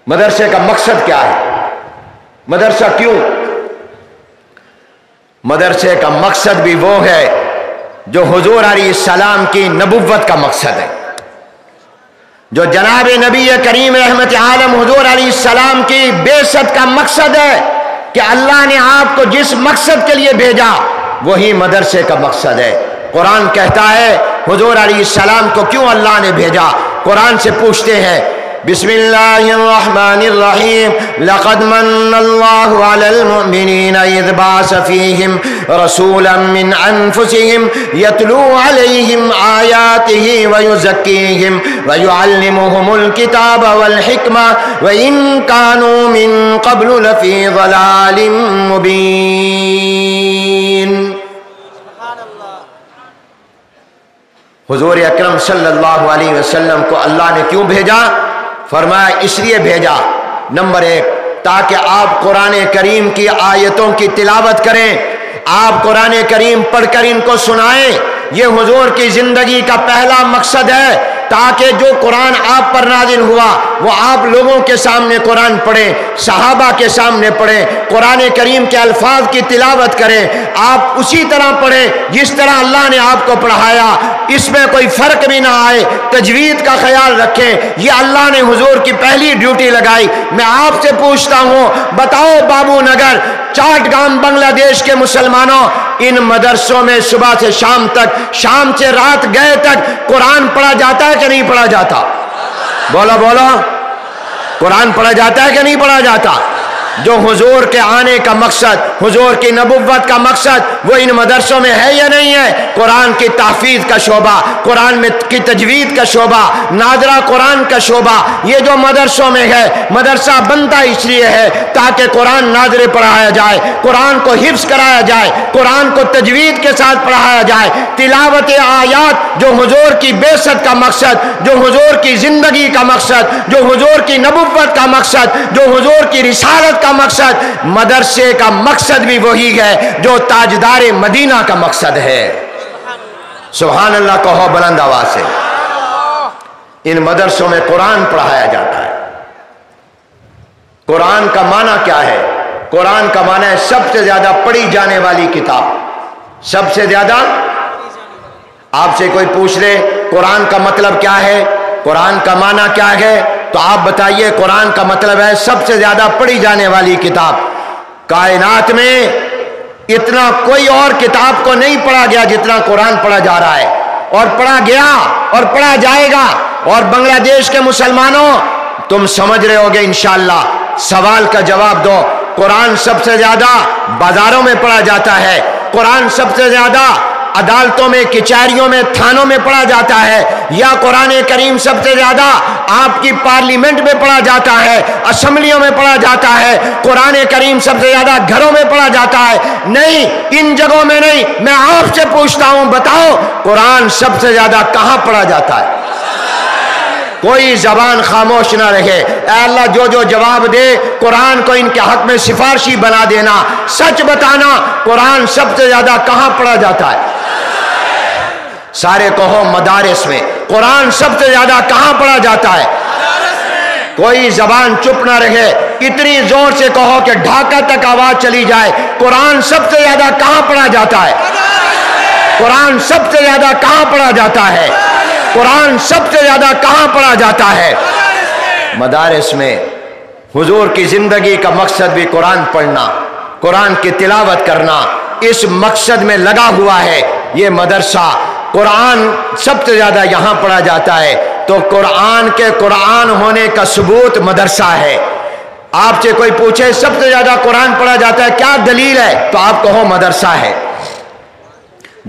مدرسے کا مقصد کیا ہے؟ مدرسہ کیوں؟ مدرسے کا مقصد بھی وہ ہے جو حضور علیہ السلام کی نبوت کا مقصد ہے، جو جناب نبی کریم رحمت عالم حضور علیہ السلام کی بعثت کا مقصد ہے کہ اللہ نے آپ کو جس مقصد کے لیے بھیجا وہی مدرسے کا مقصد ہے۔ قرآن کہتا ہے حضور علیہ السلام کو کیوں اللہ نے بھیجا؟ قرآن سے پوچھتے ہیں بسم اللہ الرحمن الرحیم لقد من اللہ علی المؤمنین اذ بعث فیہم رسولا من انفسہم یتلو علیہم آیاتہ ویزکیہم ویعلمہم الکتاب والحکمہ وإن کانوا من قبل لفی ضلال مبین۔ حضور اکرم صلی اللہ علیہ وسلم کو اللہ نے کیوں بھیجا؟ فرمایا اس لیے بھیجا، نمبر ایک تاکہ آپ قرآن کریم کی آیتوں کی تلاوت کریں، آپ قرآن کریم پڑھ کر ان کو سنائیں۔ یہ حضور کی زندگی کا پہلا مقصد ہے تاکہ جو قرآن آپ پر نازل ہوا وہ آپ لوگوں کے سامنے قرآن پڑھیں، صحابہ کے سامنے پڑھیں، قرآن کریم کے الفاظ کی تلاوت کریں، آپ اسی طرح پڑھیں جس طرح اللہ نے آپ کو پڑھایا، اس میں کوئی فرق بھی نہ آئے، تجوید کا خیال رکھیں۔ یہ اللہ نے حضور کی پہلی ڈیوٹی لگائی۔ میں آپ سے پوچھتا ہوں، بتاؤ بابو نگر، چاٹ گام بنگلہ دیش کے مسلمانوں، ان مدرسوں میں صبح سے شام تک، شام سے رات گئے تک قرآن پڑھا جاتا ہے کہ نہیں پڑھا جاتا؟ بولو بولو، قرآن پڑھا جاتا ہے کہ نہیں پڑھا جاتا؟ جو حضور کے آنے کا مقصد، حضور کی نبوت کا مقصد وہ ان مدرسوں میں ہے یا نہیں ہے؟ قرآن کی تحفیظ کا شعبہ، قرآن میں کی تجوید کا شعبہ، ناظرہ قرآن کا شعبہ، یہ جو مدرسوں میں ہے، مدرسہ بنتا اس لیے ہے تاکہ قرآن ناظرے پڑھایا جائے، قرآن کو حفظ کرایا جائے، قرآن کو تجوید کے ساتھ پڑھایا جائے، تلاوت آیات جو حضور کی بعثت کا مقصد، جو حضور کی زندگی کا مقصد، جو حضور کی نبوت کا مقصد، جو حضور کی رسالت کا مقصد، مدرسے کا مقصد بھی وہی ہے جو تاجدار مدینہ کا مقصد ہے۔ سبحان اللہ کہو بلند آواز سے۔ ان مدرسوں میں قرآن پڑھایا جاتا ہے۔ قرآن کا معنی کیا ہے؟ قرآن کا معنی ہے سب سے زیادہ پڑھی جانے والی کتاب، سب سے زیادہ۔ آپ سے کوئی پوچھ لے قرآن کا مطلب کیا ہے، قرآن کا معنی کیا ہے، تو آپ بتائیے قرآن کا مطلب ہے سب سے زیادہ پڑھی جانے والی کتاب۔ کائنات میں اتنا کوئی اور کتاب کو نہیں پڑھا گیا جتنا قرآن پڑھا جا رہا ہے، اور پڑھا گیا اور پڑھا جائے گا۔ اور بنگلہ دیش کے مسلمانوں تم سمجھ رہے ہوگے انشاءاللہ، سوال کا جواب دو۔ قرآن سب سے زیادہ بازاروں میں پڑھا جاتا ہے، قرآن سب سے زیادہ عدالتوں میں، کچہریوں میں، تھانوں میں پڑھا جاتا ہے، یا قرآن کریم سب سے زیادہ آپ کی پارلیمنٹ میں پڑھا جاتا ہے، اسمبلیوں میں پڑھا جاتا ہے، قرآن کریم سب سے زیادہ گھروں میں پڑھا جاتا ہے؟ نہیں، ان جگہوں میں نہیں۔ میں آپ سے پوچھتا ہوں، بتاؤ قرآن سب سے زیادہ کہاں پڑھا جاتا ہے؟ کوئی زبان خاموش نہ رہے۔ اے اللہ جو جو جواب دے قرآن کو ان کے حق میں سفارشی بنا دینا، سچ بتانا، قرآن سب سے زیادہ کہاں پڑھا جاتا ہے؟ سارے کہو مدارس میں۔ قرآن سب سے زیادہ کہاں پڑھا جاتا ہے؟ کوئی زبان چپ نہ رہے، اتنی زور سے کہو کہ ڈھاکہ تک آواز چلی جائے۔ قرآن سب سے زیادہ کہاں پڑھا جاتا ہے؟ قرآن سب سے زیادہ کہاں پڑھا جاتا ہے؟ قرآن سب سے زیادہ کہاں پڑھا جاتا ہے؟ مدارس میں۔ حضور کی زندگی کا مقصد بھی قرآن پڑھنا، قرآن کی تلاوت کرنا، اس مقصد میں لگا ہوا ہے یہ مدرسہ۔ قرآن سب سے زیادہ یہاں پڑھا جاتا ہے تو قرآن کے قرآن ہونے کا ثبوت مدرسہ ہے۔ آپ سے کوئی پوچھے سب سے زیادہ قرآن پڑھا جاتا ہے کیا دلیل ہے، تو آپ کہو مدرسہ ہے،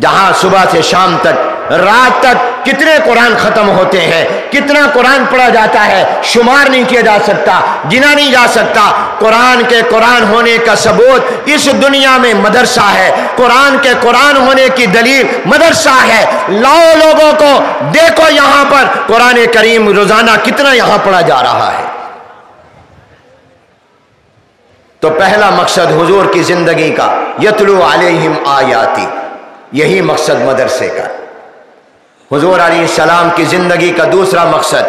جہاں صبح سے شام تک، رات تک کتنے قرآن ختم ہوتے ہیں، کتنا قرآن پڑھا جاتا ہے، شمار نہیں کیا جا سکتا، گنا نہیں جا سکتا۔ قرآن کے قرآن ہونے کا ثبوت اس دنیا میں مدرسہ ہے، قرآن کے قرآن ہونے کی دلیل مدرسہ ہے۔ لاؤ لوگوں کو دیکھو یہاں پر قرآن کریم روزانہ کتنا یہاں پڑھا جا رہا ہے۔ تو پہلا مقصد حضور کی زندگی کا یتلو علیہم آیاتی، یہی مقصد مدرسے کا۔ حضور علیہ السلام کی زندگی کا دوسرا مقصد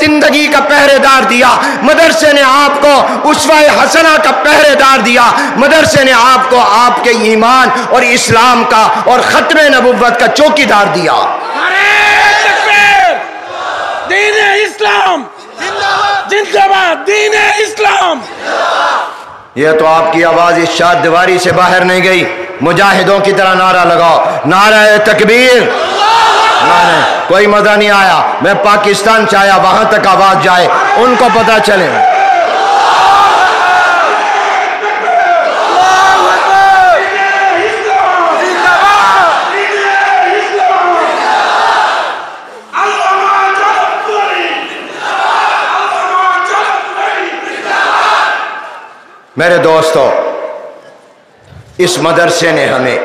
زندگی کا پہرے دار دیا، مدرسے نے آپ کو اسوہ حسنہ کا پہرے دار دیا، مدرسے نے آپ کو آپ کے ایمان اور اسلام کا اور ختم نبوت کا چوکی دار دیا۔ دین اسلام زندہ باد، دین اسلام۔ یہ تو آپ کی آواز اس چار دیواری سے باہر نہیں گئی، مجاہدوں کی طرح نعرہ لگاؤ، نعرہ تکبیر۔ کوئی مزہ نہیں آیا، میں پاکستان سے آیا، وہاں تک آواز جائے، ان کو پتہ چلے۔ میرے دوستو، اس مدرسے نے ہمیں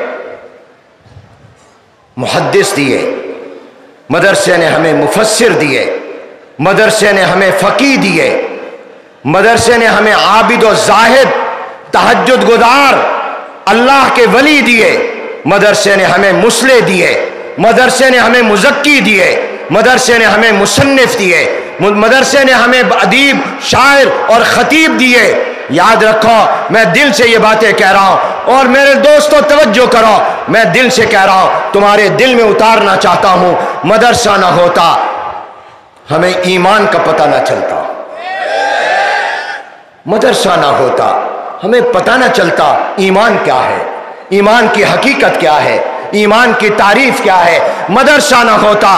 محدث دیے، مدرسے نے ہمیں مفسر دیے، مدرسے نے ہمیں فقیہ دیے، مدرسے نے ہمیں عابد و زاہد، تہجد گزار، اللہ کے ولی دیے، مدرسے نے ہمیں مصلح دیے، مدرسے نے ہمیں مزکی دیے، مدرسے نے ہمیں مصنف دیے، مدرسے نے ہمیں ادیب، شاعر اور خطیب دیے۔ یاد رکھو، میں دل سے یہ باتیں کہہ رہا ہوں، اور میرے دوستو توجہ کرو، میں دل سے کہہ رہا ہوں، تمہارے دل میں اتارنا چاہتا ہوں، مدرسہ نہ ہوتا ہمیں ایمان کا پتہ نہ چلتا، مدرسہ نہ ہوتا ہمیں پتہ نہ چلتا ایمان کیا ہے، ایمان کی حقیقت کیا ہے، ایمان کی تعریف کیا ہے۔ مدرسہ نہ ہوتا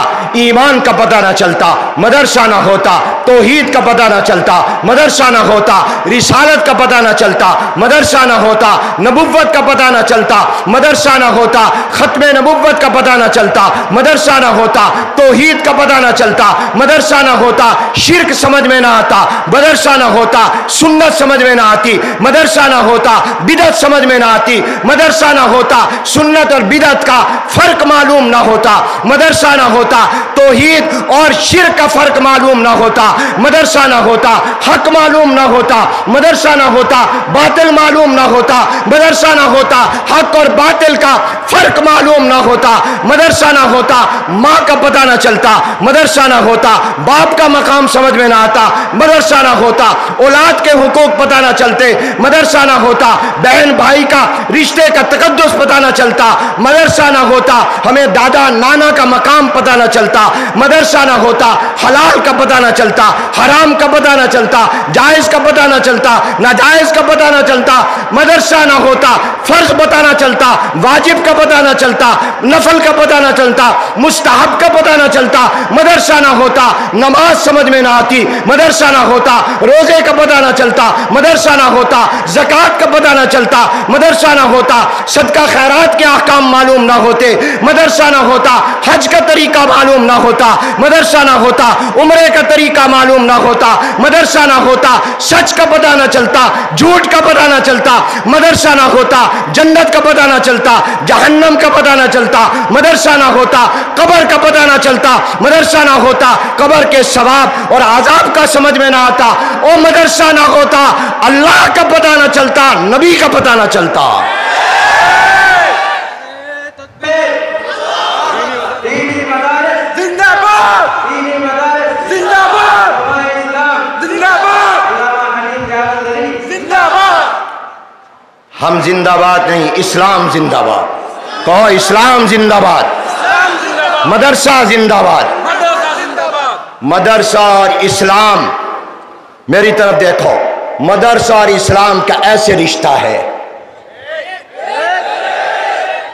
ایمان کا پتہ نہ چلتا، مدرسہ نہ ہوتا توحید کا پتہ نہ چلتا، مدرسہ نہ ہوتا رسالت کا پتہ نہ چلتا، مدرسہ نہ ہوتا نبوت کا پتہ نہ چلتا، مدرسہ نہ ہوتا ختم نبوت کا پتہ نہ چلتا، مدرسہ نہ ہوتا توحید کا پتہ نہ چلتا، مدرسہ نہ ہوتا شرک سمجھ میں نہ آتا، مدرسہ نہ ہوتا سنت سمجھ میں نہ آتی، مدرسہ نہ ہوتا بدعت سمجھ میں نہ آتی، مدرسہ نہ ہوتا سنت اور بدعت کا فرق معلوم نہ ہوتا، مدرسہ نہ ہوتا توحید اور شرک کا فرق معلوم نہ ہوتا، مدرسہ نہ ہوتا حق معلوم نہ ہوتا، مدرسہ نہ ہوتا باطل معلوم نہ ہوتا، مدرسہ نہ ہوتا حق اور باطل کا فرق معلوم نہ ہوتا، مدرسہ نہ ہوتا ماں کا پتہ نہ چلتا، مدرسہ نہ ہوتا باپ کا مقام سمجھ میں نہ آتا، مدرسہ نہ ہوتا اولاد کے حقوق پتہ نہ چلتے، مدرسہ نہ ہوتا بہن بھائی کا رشتے کا تقدس پتہ نہ چلتا، مدرسہ نہ ہوتا ہمیں دادا نانا کا مقام پتہ نہ چلتا، مدرسہ نہ ہوتا حلال کا پتہ نہ چلتا، حرام کا پتہ نہ چلتا، جائز کا پتہ نہ چلتا، ناجائز کا پتہ نہ چلتا، مدرسہ نہ ہوتا فرض پتہ نہ چلتا، واجب کا پتہ نہ چلتا، نفل کا پتہ نہ چلتا، مستحب کا پتہ نہ چلتا، مدرسہ نہ ہوتا نماز سمجھ میں نہ آتی، مدرسہ نہ ہوتا روزے کا پتہ نہ چلتا، مدرسہ نہ ہوتا زکوٰۃ کا پتہ نہ چلتا، مدرسہ نہ ہوتا صدقہ خیرات کے احکام معلوم نہ ہوتے، مدرسہ نہ ہوتا حج کا طریقہ معلوم نہ ہوتا، مدرسہ نہ ہوتا عمرے کا طریقہ معلوم نہ ہوتا، مدرسہ نہ ہوتا سچ کا پتہ نہ چلتا، جھوٹ کا پتہ نہ چلتا، مدرسہ نہ ہوتا جنت کا پتہ نہ چلتا، جہنم کا پتہ نہ چلتا، مدرسہ نہ ہوتا قبر کا پتہ نہ چلتا، مدرسہ نہ ہوتا قبر کے ثواب اور عذاب کا سمجھ میں نہ آتا، اور مدرسہ نہ ہوتا اللہ کا پتہ نہ چلتا، نبی کا پتہ نہ چلتا۔ ہم زندہ باد نہیں، اسلام زندہ باد، کہو اسلام زندہ باد، مدرسہ زندہ باد، مدرسہ اور اسلام، میری طرف دیکھو، مدرسہ اور اسلام کا ایسے رشتہ ہے،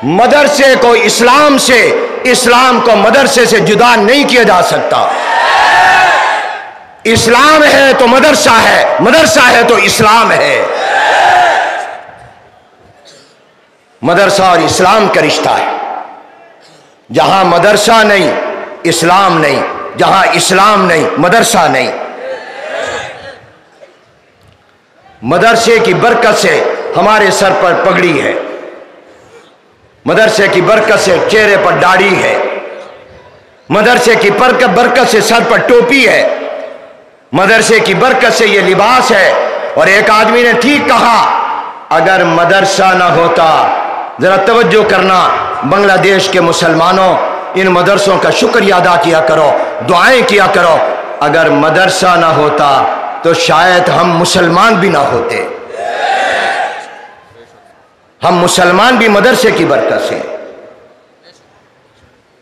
مدرسے کو اسلام سے، اسلام کو مدرسے سے جدا نہیں کیا جا سکتا، اسلام ہے تو مدرسہ ہے، مدرسہ ہے تو اسلام ہے، مدرسہ اور اسلام کا رشتہ ہے، جہاں مدرسہ نہیں اسلام نہیں، جہاں اسلام نہیں مدرسہ نہیں۔ مدرسے کی برکت سے ہمارے سر پر پگڑی ہے، مدرسے کی برکت سے چہرے پر داڑھی ہے، مدرسے کی برکت سے سر پر ٹوپی ہے، مدرسے کی برکت سے یہ لباس ہے۔ اور ایک آدمی نے ٹھیک کہا، اگر مدرسہ نہ ہوتا، ذرا توجہ کرنا بنگلہ دیش کے مسلمانوں، ان مدرسوں کا شکریہ ادا کیا کرو، دعائیں کیا کرو، اگر مدرسہ نہ ہوتا تو شاید ہم مسلمان بھی نہ ہوتے. ہم مسلمان بھی مدرسے کی برکت سے،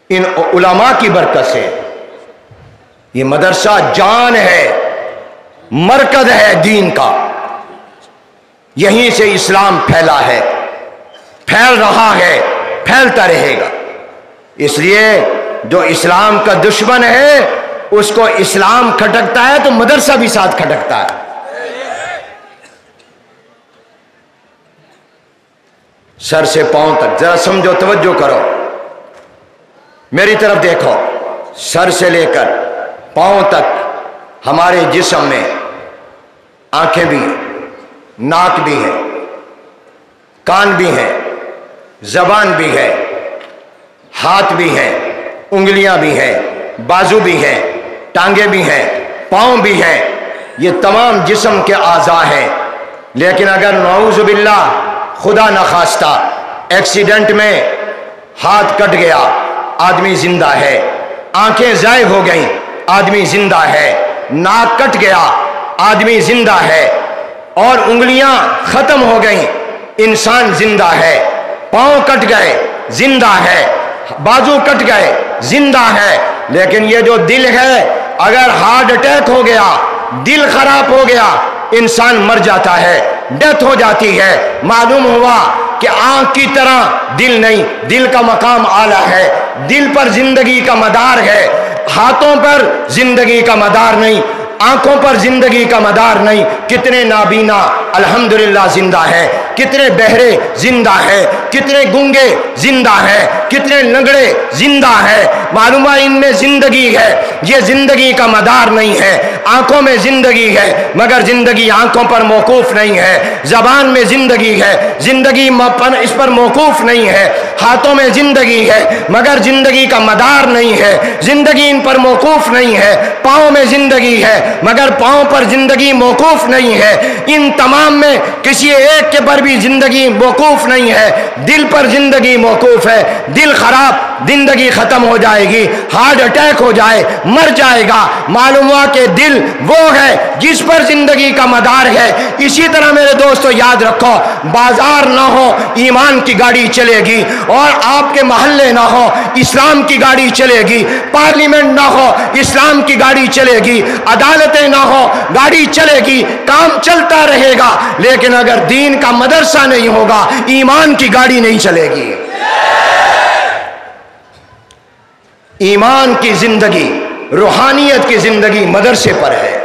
ان علماء کی برکت سے. یہ مدرسہ جان ہے، مرکز ہے دین کا. یہیں سے اسلام پھیلا ہے، پھیل رہا ہے، پھیلتا رہے گا. اس لیے جو اسلام کا دشمن ہے اس کو اسلام کھٹکتا ہے تو مدرسہ بھی ساتھ کھٹکتا ہے. سر سے پاؤں تک ذرا سمجھو، توجہ کرو، میری طرف دیکھو. سر سے لے کر پاؤں تک ہمارے جسم میں آنکھیں بھی ہیں، ناک بھی ہے، کان بھی ہیں، زبان بھی ہے، ہاتھ بھی ہیں، انگلیاں بھی ہیں، بازو بھی ہیں، ٹانگیں بھی ہیں، پاؤں بھی ہیں. یہ تمام جسم کے اعضاء ہیں. لیکن اگر نعوذ باللہ خدا نخواستہ ایکسیڈنٹ میں ہاتھ کٹ گیا، آدمی زندہ ہے. آنکھیں ضائع ہو گئیں، آدمی زندہ ہے. ناک کٹ گیا، آدمی زندہ ہے. اور انگلیاں ختم ہو گئیں، انسان زندہ ہے. پاؤں کٹ گئے، زندہ ہے. بازو کٹ گئے، زندہ ہے. لیکن یہ جو دل ہے، اگر ہارٹ اٹیک ہو گیا، دل خراب ہو گیا، انسان مر جاتا ہے، ڈیتھ ہو جاتی ہے. معلوم ہوا کہ آنکھ کی طرح دل نہیں، دل کا مقام اعلیٰ ہے. دل پر زندگی کا مدار ہے، ہاتھوں پر زندگی کا مدار نہیں، آنکھوں پر زندگی کا مدار نہیں. کتنے نابینا الحمدللہ زندہ ہے، کتنے بہرے زندہ ہے، کتنے گنگے زندہ ہے، کتنے لنگڑے زندہ ہے. معلومہ ان میں زندگی ہے. یہ زندگی کا مدار نہیں ہے. آنکھوں میں زندگی ہے مگر زندگی آنکھوں پر موقوف نہیں ہے. زبان میں زندگی ہے، زندگی اس پر موقوف نہیں ہے. ہاتھوں میں زندگی ہے مگر زندگی کا مدار نہیں ہے، زندگی ان پر موقوف نہیں ہے. پاؤں میں زندگی ہے مگر پاؤں پر زندگی موقوف نہیں ہے. ان تمام میں کسی ایک کے پر بھی زندگی موقوف نہیں ہے. دل پر زندگی موقوف ہے. دل خراب، زندگی ختم ہو جائے گی. ہارٹ اٹیک ہو جائے، مر جائے گا. معلوم ہوا کہ دل وہ ہے جس پر زندگی کا مدار ہے. اسی طرح میرے دوستو یاد رکھو، بازار نہ ہو ایمان کی گاڑی چلے گی، اور آپ کے محلے نہ ہو اسلام کی گاڑی چلے گی. پارلیمنٹ نہ ہو اسلام کی گاڑی چلے گی. عدالتیں نہ ہو گاڑی چلے گی. کام چلتا رہے گا. لیکن اگر دین کا مدرسہ نہیں ہوگا، ایمان کی گاڑی نہیں چلے گی. ایمان کی زندگی، روحانیت کی زندگی مدرسے پر ہے.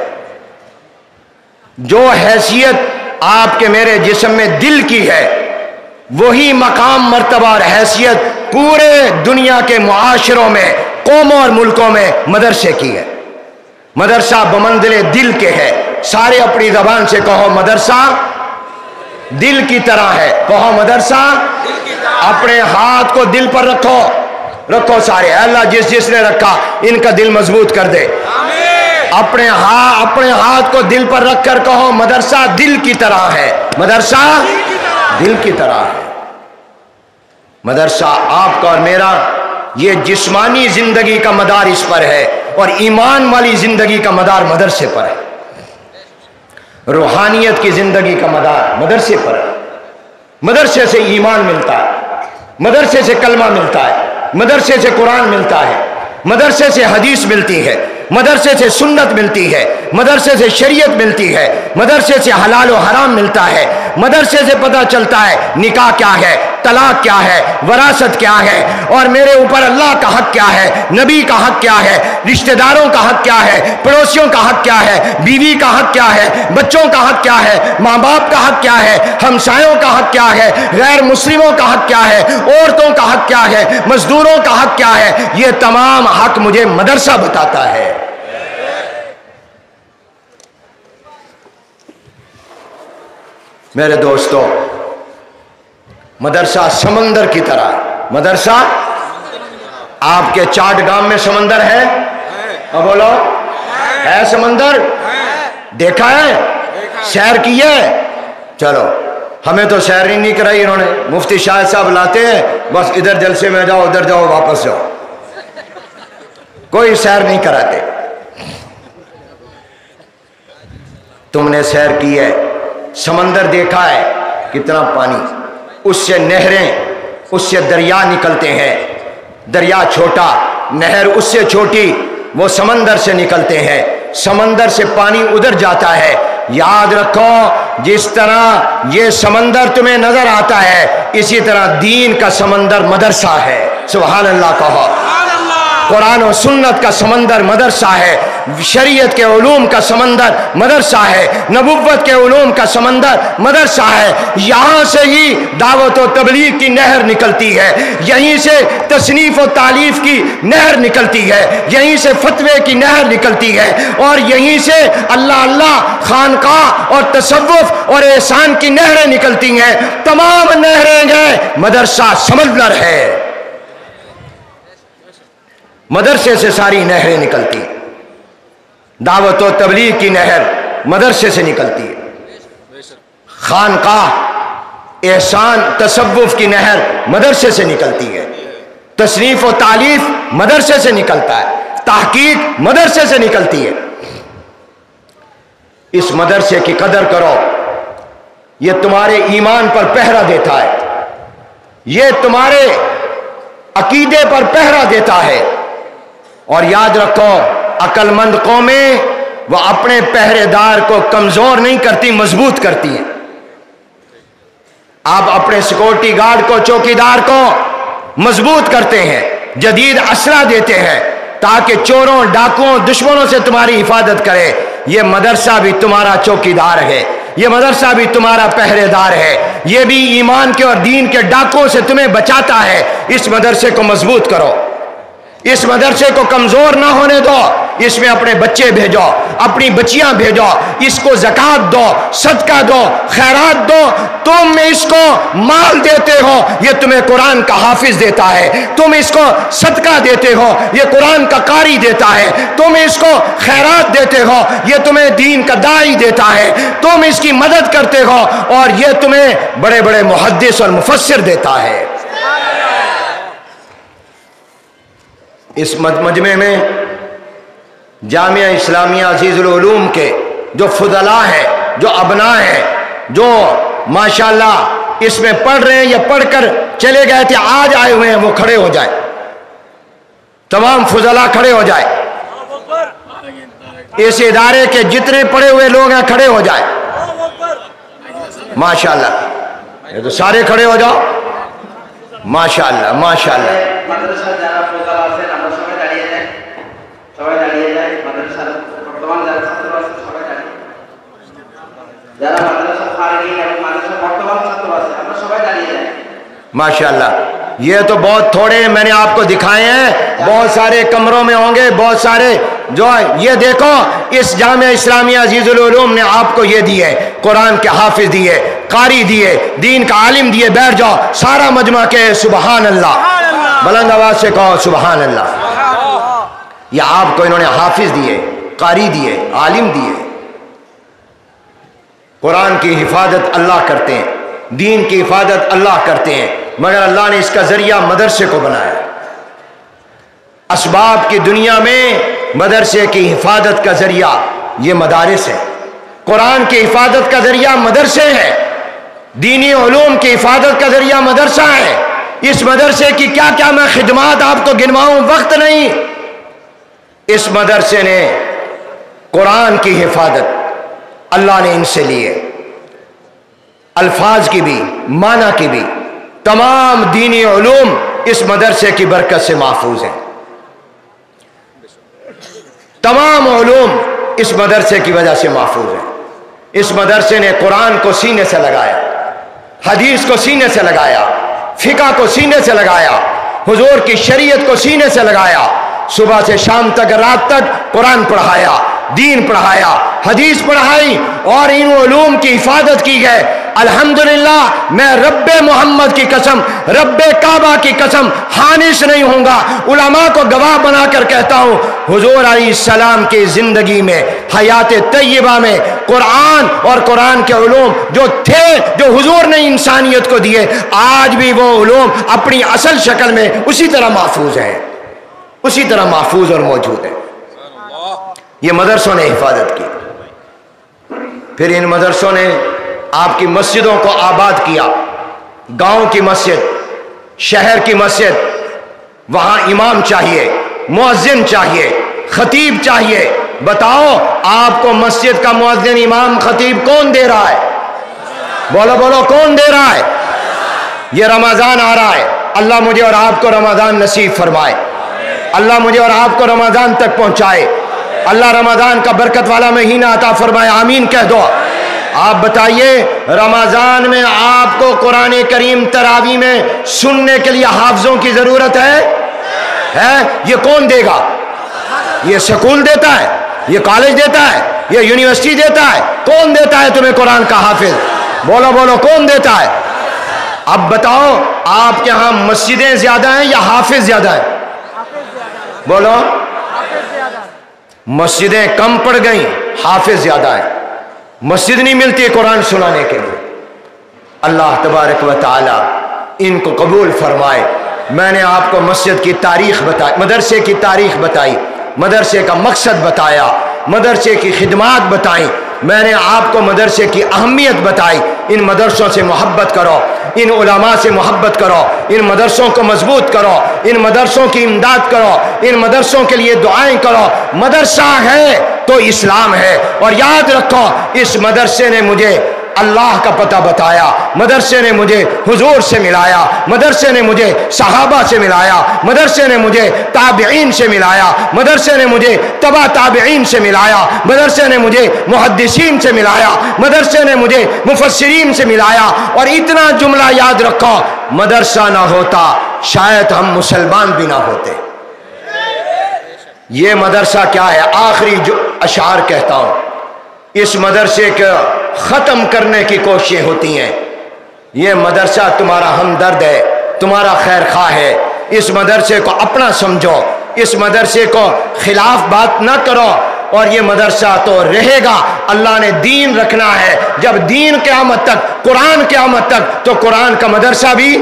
جو حیثیت آپ کے میرے جسم میں دل کی ہے، وہی مقام، مرتبہ اور حیثیت پورے دنیا کے معاشروں میں، قوموں اور ملکوں میں مدرسے کی ہے. مدرسہ بمنزل دل کے ہے. سارے اپنی زبان سے کہو، مدرسہ دل کی طرح ہے. کہو مدرسہ. اپنے ہاتھ کو دل پر رکھو، رکھو سارے. اللہ جس نے رکھا ان کا دل مضبوط کر دے. اپنے ہاتھ کو دل پر رکھ کر کہو، مدرسہ دل کی طرح ہے. مدرسہ دل کی طرح ہے. مدرسہ آپ کا اور میرا، یہ جسمانی زندگی کا مدار اس پر ہے، اور ایمان والی زندگی کا مدار مدرسے پر ہے. روحانیت کی زندگی کا مدار مدرسے پر ہے. مدرسے سے ایمان ملتا ہے، مدرسے سے کلمہ ملتا ہے، مدرسے سے قرآن ملتا ہے، مدرسے سے حدیث ملتی ہے، مدرسے سے سنت ملتی ہے، مدرسے سے شریعت ملتی ہے، مدرسے سے حلال و حرام ملتا ہے. مدرسے سے پتہ چلتا ہے نکاح کیا ہے، طلاق کیا ہے، وراثت کیا ہے، اور میرے اوپر اللہ کا حق کیا ہے، نبی کا حق کیا ہے، رشتہ داروں کا حق کیا ہے، پڑوسیوں کا حق کیا ہے، بیوی کا حق کیا ہے، بچوں کا حق کیا ہے، ماں باپ کا حق کیا ہے، ہمسایوں کا حق کیا ہے، غیر مسلموں کا حق کیا ہے، عورتوں کا حق کیا ہے، مزدوروں کا حق کیا ہے. یہ تمام حق مجھے مدرسہ بتاتا ہے. میرے دوستو، مدرسہ سمندر کی طرح. مدرسہ آپ کے چاٹ گام میں سمندر ہے؟ بولو، ہے سمندر؟ دیکھا ہے؟ سیر کی ہے؟ چلو، ہمیں تو سیر ہی نہیں کرائی انہوں نے. مفتی شاہد صاحب لاتے ہیں، بس ادھر جلسے میں جاؤ، ادھر جاؤ، واپس جاؤ. کوئی سیر نہیں کراتے. تم نے سیر کی ہے، سمندر دیکھا ہے کتنا پانی، اس سے نہریں، اس سے دریا نکلتے ہیں، دریا چھوٹا، نہر اس سے چھوٹی، وہ سمندر سے نکلتے ہیں، سمندر سے پانی ادھر جاتا ہے۔ یاد رکھو جس طرح یہ سمندر تمہیں نظر آتا ہے، اسی طرح دین کا سمندر مدرسہ ہے۔ سبحان اللہ کہو۔ قرآن و سنت کا سمندر مدرسہ ہے، شریعت کے علوم کا سمندر مدرسہ ہے، نبوت کے علوم کا سمندر مدرسہ ہے۔ یہاں سے ہی دعوت و تبلیغ کی نہر نکلتی ہے، یہیں سے تصنیف و تالیف کی نہر نکلتی ہے، یہیں سے فتوے کی نہر نکلتی ہے، اور یہیں سے اللہ اللہ خانقاہ اور تصوف اور احسان کی نہریں نکلتی ہیں۔ تمام نہریں گئے، مدرسہ سمندر ہے، مدرسے سے ساری نہریں نکلتی ہیں۔ دعوت و تبلیغ کی نہر مدرسے سے نکلتی ہے، خانقاہ احسان تصوف کی نہر مدرسے سے نکلتی ہے، تصنیف و تالیف مدرسے سے نکلتا ہے، تحقیق مدرسے سے نکلتی ہے۔ اس مدرسے کی قدر کرو، یہ تمہارے ایمان پر پہرا دیتا ہے، یہ تمہارے عقیدے پر پہرا دیتا ہے۔ اور یاد رکھو عقل مند قومیں وہ اپنے پہرے دار کو کمزور نہیں کرتی، مضبوط کرتی ہیں۔ آپ اپنے سیکورٹی گارڈ کو، چوکی دار کو مضبوط کرتے ہیں، جدید اسلحہ دیتے ہیں تاکہ چوروں، ڈاکوؤں، دشمنوں سے تمہاری حفاظت کرے۔ یہ مدرسہ بھی تمہارا چوکی دار ہے، یہ مدرسہ بھی تمہارا پہرے دار ہے، یہ بھی ایمان کے اور دین کے ڈاکوں سے تمہیں بچاتا ہے۔ اس مدرسے کو مضبوط کرو، اس مدرسے کو کمزور نہ ہونے دو، اس میں اپنے بچے بھیجو، اپنی بچیاں بھیجو، اس کو زکوٰۃ دو، صدقہ دو، خیرات دو۔ تم اس کو مال دیتے ہو، یہ تمہیں قرآن کا حافظ دیتا ہے، تم اس کو صدقہ دیتے ہو، یہ قرآن کا قاری دیتا ہے، تم اس کو خیرات دیتے ہو، یہ تمہیں دین کا داعی دیتا ہے، تم اس کی مدد کرتے ہو، اور یہ تمہیں بڑے بڑے محدث اور مفسر دیتا ہے۔ اس مجمع میں جامعہ اسلامیہ عزیز العلوم کے جو فضلاء ہیں، جو ابناء ہیں، جو ماشاءاللہ اس میں پڑھ رہے ہیں یا پڑھ کر چلے گئے تھے، آج آئے ہوئے ہیں، وہ کھڑے ہو جائیں، تمام فضلاء کھڑے ہو جائیں، اس ادارے کے جتنے پڑھے ہوئے لوگ ہیں کھڑے ہو جائیں، ماشاءاللہ۔ یہ تو سارے کھڑے ہو جاؤ، ماشاءاللہ ماشاءاللہ۔ ماشاءاللہ، یہ تو بہت تھوڑے ہیں، میں نے آپ کو دکھائے ہیں، بہت سارے کمروں میں ہوں گے، بہت سارے جو یہ دیکھو اس جامعہ اسلامیہ عزیز العلوم نے آپ کو یہ دیے، قرآن کے حافظ دیے، قاری دیے، دین کا عالم دیے۔ بیٹھ جاؤ، سارا مجمع کے سبحان اللہ، بلند آواز سے کہو سبحان اللہ۔ یہ آپ کو انہوں نے حافظ دیے، قاری دیے، عالم دیے۔ قرآن کی حفاظت اللہ کرتے ہیں، دین کی حفاظت اللہ کرتے ہیں، مگر اللہ نے اس کا ذریعہ مدرسے کو بنایا۔ اسباب کی دنیا میں مدرسے کی حفاظت کا ذریعہ یہ مدارس ہے، قرآن کی حفاظت کا ذریعہ مدرسے ہیں، دینی علوم کی حفاظت کا ذریعہ مدرسہ ہے۔ اس مدرسے کی کیا کیا میں خدمات آپ کو گنواؤں، وقت نہیں۔ اس مدرسے نے قرآن کی حفاظت اللہ نے ان سے لیے، الفاظ کی بھی، معنی کی بھی، تمام دینی علوم اس مدرسے کی برکت سے محفوظ ہیں۔ تمام علوم اس مدرسے کی وجہ سے محفوظ ہیں۔ اس مدرسے نے قرآن کو سینے سے لگایا، حدیث کو سینے سے لگایا، فقہ کو سینے سے لگایا، حضور کی شریعت کو سینے سے لگایا، صبح سے شام تک، رات تک قرآن پڑھایا، دین پڑھایا، حدیث پڑھائی، اور ان علوم کی حفاظت کی گئے۔ الحمدللہ میں رب محمد کی قسم، رب کعبہ کی قسم حانث نہیں ہوں گا، علماء کو گواہ بنا کر کہتا ہوں، حضور علیہ السلام کی زندگی میں، حیات طیبہ میں، قرآن اور قرآن کے علوم جو تھے، جو حضور نے انسانیت کو دیے، آج بھی وہ علوم اپنی اصل شکل میں اسی طرح محفوظ ہیں، اسی طرح محفوظ اور موجود ہیں۔ یہ مدرسوں نے حفاظت کی۔ پھر ان مدرسوں نے آپ کی مسجدوں کو آباد کیا، گاؤں کی مسجد، شہر کی مسجد، وہاں امام چاہیے، مؤذن چاہیے، خطیب چاہیے۔ بتاؤ آپ کو مسجد کا مؤذن، امام، خطیب کون دے رہا ہے؟ بولو بولو، کون دے رہا ہے؟ یہ رمضان آ رہا ہے، اللہ مجھے اور آپ کو رمضان نصیب فرمائے، اللہ مجھے اور آپ کو رمضان تک پہنچائے، اللہ رمضان کا برکت والا مہینہ عطا فرمائے، آمین کہہ دو۔ آپ بتائیے رمضان میں آپ کو قرآن کریم تراویح میں سننے کے لیے حافظوں کی ضرورت ہے؟ یہ کون دے گا؟ یہ سکول دیتا ہے؟ یہ کالج دیتا ہے؟ یہ یونیورسٹی دیتا ہے؟ کون دیتا ہے تمہیں قرآن کا حافظ؟ بولو بولو، کون دیتا ہے؟ اب بتاؤ آپ کے ہاں مسجدیں زیادہ ہیں یا حافظ زیادہ ہیں؟ بولو، مسجدیں کم پڑ گئیں، حافظ زیادہ ہیں۔ مسجد نہیں ملتی قرآن سنانے کے لیے۔ اللہ تبارک و تعالی ان کو قبول فرمائے۔ میں نے آپ کو مسجد کی تاریخ بتائی، مدرسے کی تاریخ بتائی، مدرسے کا مقصد بتایا، مدرسے کی خدمات بتائیں، میں نے آپ کو مدرسے کی اہمیت بتائی۔ ان مدرسوں سے محبت کرو، ان علماء سے محبت کرو، ان مدرسوں کو مضبوط کرو، ان مدرسوں کی امداد کرو، ان مدرسوں کے لیے دعائیں کرو۔ مدرسہ ہے تو اسلام ہے، اور یاد رکھو اس مدرسے نے مجھے اللہ کا پتہ بتایا، مدرسے نے مجھے حضور سے ملایا، مدرسے نے مجھے صحابہ سے ملایا، مدرسے نے مجھے تابعین سے ملایا، مدرسے نے مجھے تبع تابعین سے ملایا، مدرسے نے مجھے محدثین سے ملایا، مدرسے نے مجھے مفسرین سے ملایا۔ اور اتنا جملہ یاد رکھو، مدرسہ نہ ہوتا شاید ہم مسلمان بھی نہ ہوتے۔ یہ مدرسہ کیا ہے؟ آخری جو اشعار کہتا ہوں، اس مدرسے کا ختم کرنے کی کوششیں ہوتی ہیں۔ یہ مدرسہ تمہارا ہمدرد ہے، تمہارا خیر خواہ ہے۔ اس مدرسے کو اپنا سمجھو، اس مدرسے کو خلاف بات نہ کرو، اور یہ مدرسہ تو رہے گا۔ اللہ نے دین رکھنا ہے، جب دین قیامت تک، قرآن قیامت تک، تو قرآن کا مدرسہ بھی،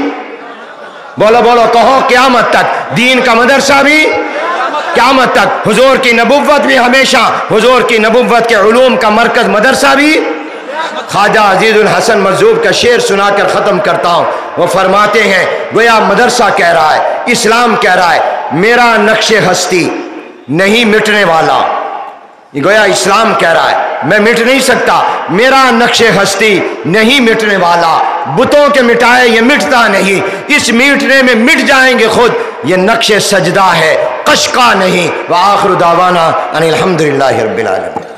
بولو بولو کہو، قیامت تک دین کا مدرسہ بھی، قیامت تک حضور کی نبوت بھی ہمیشہ، حضور کی نبوت کے علوم کا مرکز مدرسہ بھی۔ خواجہ عزیز الحسن مجذوب کا شعر سنا کر ختم کرتا ہوں۔ وہ فرماتے ہیں، گویا مدرسہ کہہ رہا ہے، اسلام کہہ رہا ہے، میرا نقش ہستی نہیں مٹنے والا۔ یہ گویا اسلام کہہ رہا ہے، میں مٹ نہیں سکتا، میرا نقش ہستی نہیں مٹنے والا، بتوں کے مٹائے یہ مٹتا نہیں، اس میٹنے میں مٹ جائیں گے خود، یہ نقش سجدہ ہے قشقہ نہیں۔ وآخر دعوانا ان الحمدللہ رب العالمین۔